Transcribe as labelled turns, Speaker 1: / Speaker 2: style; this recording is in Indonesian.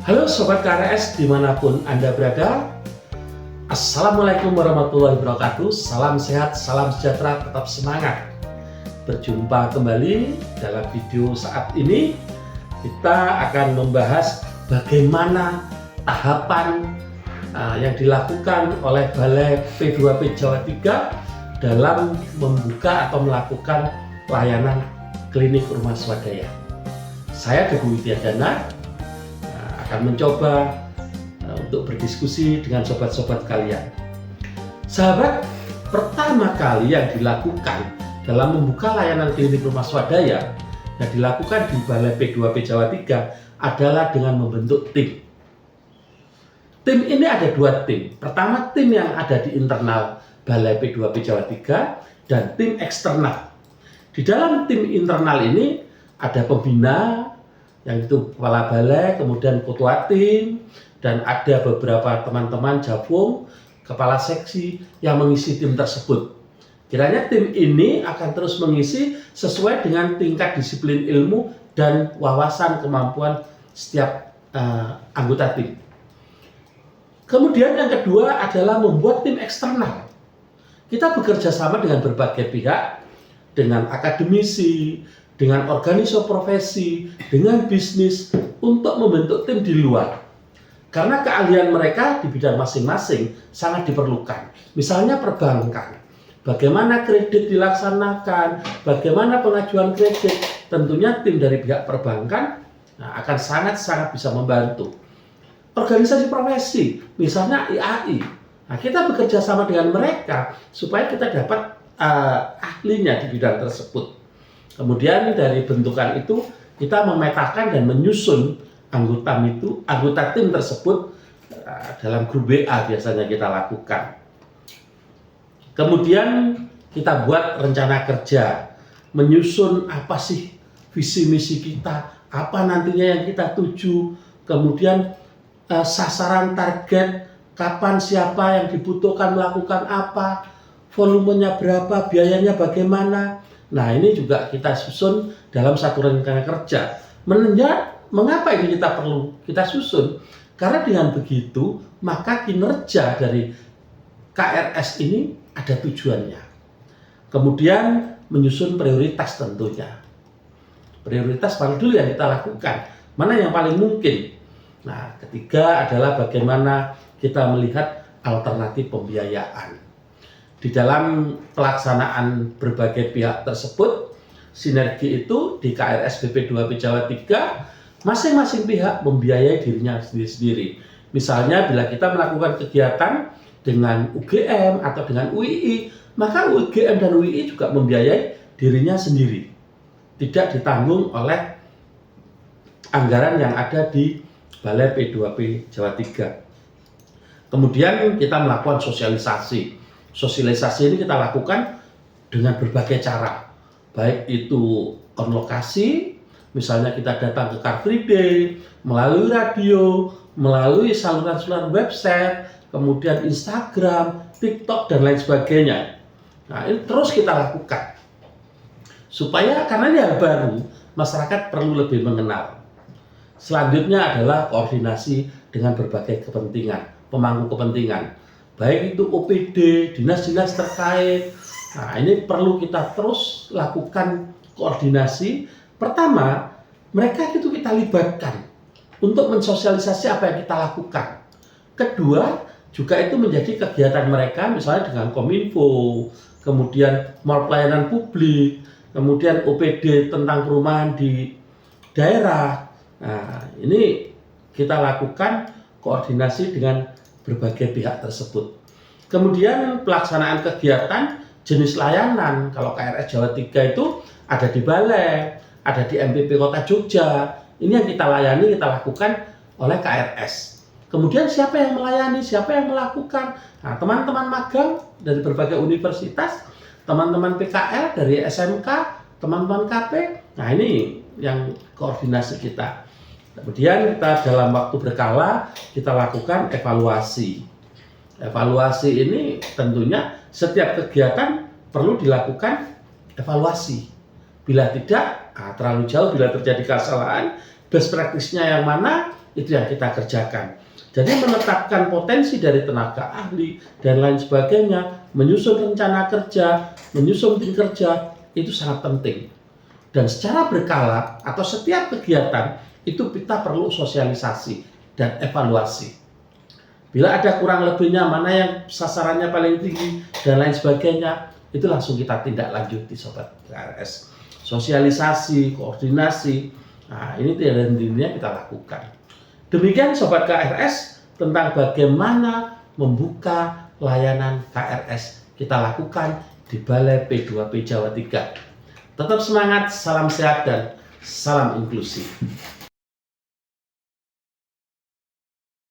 Speaker 1: Halo Sobat KRS dimanapun Anda berada. Assalamualaikum warahmatullahi wabarakatuh. Salam sehat, salam sejahtera, tetap semangat. Berjumpa kembali dalam video saat ini. Kita akan membahas bagaimana tahapan yang dilakukan oleh Balai P2P Jawa 3 dalam membuka atau melakukan layanan klinik rumah swadaya. Saya Teguh Widyadana akan mencoba untuk berdiskusi dengan sobat-sobat kalian. Sahabat, pertama kali yang dilakukan dalam membuka layanan klinik rumah swadaya yang dilakukan di Balai P2P Jawa 3 adalah dengan membentuk tim. Tim ini ada dua tim. Pertama, tim yang ada di internal Balai P2P Jawa 3 dan tim eksternal. Di dalam tim internal ini ada pembina, yang itu kepala balai, kemudian ketua tim, dan ada beberapa teman-teman jabung, kepala seksi yang mengisi tim tersebut. Kiranya tim ini akan terus mengisi sesuai dengan tingkat disiplin ilmu dan wawasan kemampuan setiap anggota tim. Kemudian yang kedua adalah membuat tim eksternal. Kita bekerja sama dengan berbagai pihak, dengan akademisi, dengan organisasi profesi, dengan bisnis untuk membentuk tim di luar. Karena keahlian mereka di bidang masing-masing sangat diperlukan. Misalnya perbankan, bagaimana kredit dilaksanakan, bagaimana pengajuan kredit, tentunya tim dari pihak perbankan akan sangat-sangat bisa membantu. Organisasi profesi, misalnya IAI, kita bekerja sama dengan mereka supaya kita dapat ahlinya di bidang tersebut. Kemudian dari bentukan itu kita memetakan dan menyusun anggota tim tersebut dalam grup WA biasanya kita lakukan. Kemudian kita buat rencana kerja, menyusun apa sih visi misi kita, apa nantinya yang kita tuju, kemudian sasaran target, kapan siapa yang dibutuhkan melakukan apa, volumenya berapa, biayanya bagaimana. Nah, ini juga kita susun dalam satu rencana kerja. Mengapa ini kita susun? Karena dengan begitu, maka kinerja dari KRS ini ada tujuannya. Kemudian menyusun prioritas tentunya. Prioritas mana dulu yang kita lakukan? Mana yang paling mungkin? Nah, ketiga adalah bagaimana kita melihat alternatif pembiayaan. Di dalam pelaksanaan berbagai pihak tersebut, sinergi itu di KRS BP2P Jawa 3, masing-masing pihak membiayai dirinya sendiri-sendiri. Misalnya bila kita melakukan kegiatan dengan UGM atau dengan UII, maka UGM dan UII juga membiayai dirinya sendiri. Tidak ditanggung oleh anggaran yang ada di Balai P2P Jawa 3. Kemudian kita melakukan sosialisasi. Sosialisasi ini kita lakukan dengan berbagai cara, baik itu on lokasi, misalnya kita datang ke Car Free Day, melalui radio, melalui saluran-saluran website, kemudian Instagram, TikTok, dan lain sebagainya. Nah, ini terus kita lakukan, supaya karena ini hal baru, masyarakat perlu lebih mengenal. Selanjutnya adalah koordinasi dengan berbagai kepentingan, pemangku kepentingan. Baik itu OPD, dinas-dinas terkait. Nah, ini perlu kita terus lakukan koordinasi. Pertama, mereka itu kita libatkan untuk mensosialisasi apa yang kita lakukan. Kedua, juga itu menjadi kegiatan mereka, misalnya dengan Kominfo, kemudian Mall Pelayanan Publik, kemudian OPD tentang perumahan di daerah. Nah, ini kita lakukan koordinasi dengan berbagai pihak tersebut. Kemudian pelaksanaan kegiatan jenis layanan, kalau KRS Jawa 3 itu ada di Balai, ada di MPP Kota Jogja. Ini yang kita layani, kita lakukan oleh KRS. Kemudian siapa yang melayani, siapa yang melakukan? Nah, teman-teman magang dari berbagai universitas, teman-teman PKL dari SMK, teman-teman KP. Nah, ini yang koordinasi kita. Kemudian kita dalam waktu berkala kita lakukan evaluasi. Evaluasi ini tentunya setiap kegiatan perlu dilakukan evaluasi. Bila tidak, terlalu jauh bila terjadi kesalahan, best practice-nya yang mana, itu yang kita kerjakan. Jadi menetapkan potensi dari tenaga ahli dan lain sebagainya, menyusun rencana kerja, menyusun tim kerja, itu sangat penting. Dan secara berkala atau setiap kegiatan itu kita perlu sosialisasi dan evaluasi. Bila ada kurang lebihnya, mana yang sasarannya paling tinggi dan lain sebagainya, itu langsung kita tindak lanjuti Sobat KRS. Sosialisasi, koordinasi, nah ini intinya kita lakukan. Demikian Sobat KRS tentang bagaimana membuka layanan KRS kita lakukan di Balai P2P Jawa 3. Tetap semangat, salam sehat dan salam inklusi.